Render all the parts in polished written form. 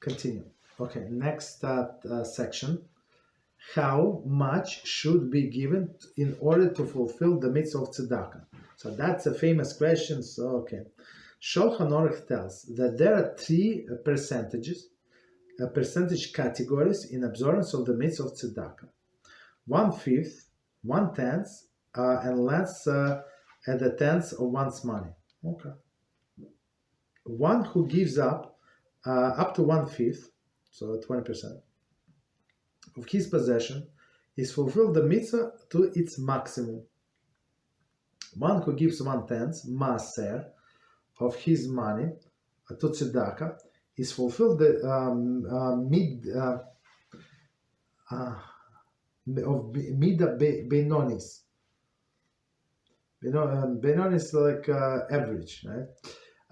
Continue. Okay, next section. How much should be given in order to fulfill the Mitzvah of Tzedakah? So that's a famous question. So, okay. Shulchan Aruch tells that there are three percentage categories in observance of the Mitzvah of Tzedakah. 1/5, 1/10, and less at the tenth of one's money. Okay. One who gives up to 1/5, so 20%, of his possession is fulfilled the mitzvah to its maximum. One who gives 1/10, Maaser, of his money to Tzedakah is fulfilled the Mida Benonis. Benonis is like average, right?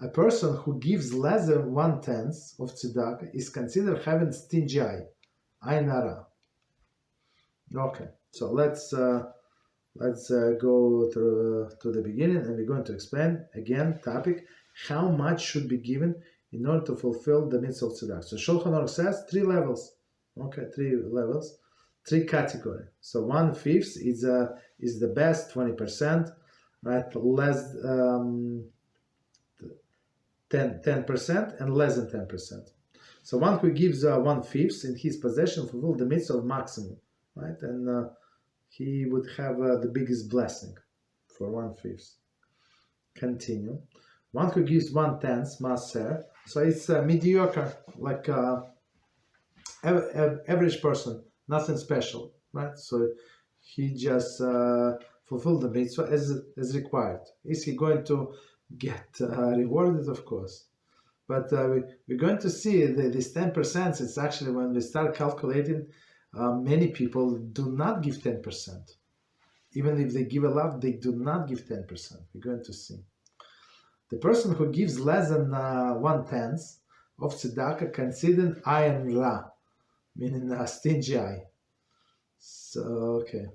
A person who gives less than 1/10 of Tzedakah is considered having stingy eye, Ain Hara. Okay, so let's go to the beginning, and we're going to explain again topic how much should be given in order to fulfill the mitzvah of tzedakah. So Shulchan Aruch says 3 levels. Okay, 3 levels, 3 categories. So 1/5 is the best, 20%, right? Less 10% and less than 10%. So one who gives 1/5 in his possession fulfill the mitzvah of maximum, right? And he would have the biggest blessing for 1/5. Continue. One who gives 1/10 Maaser, so it's mediocre, like average person, nothing special, right? So he just fulfilled the mitzvah as required. Is he going to get rewarded? Of course. But we're going to see this 10%, it's actually when we start calculating, many people do not give 10%. Even if they give a lot, they do not give 10%. We're going to see. The person who gives less than 1/10 of tzedakah considered ayin ra, meaning stingy eye. So, okay.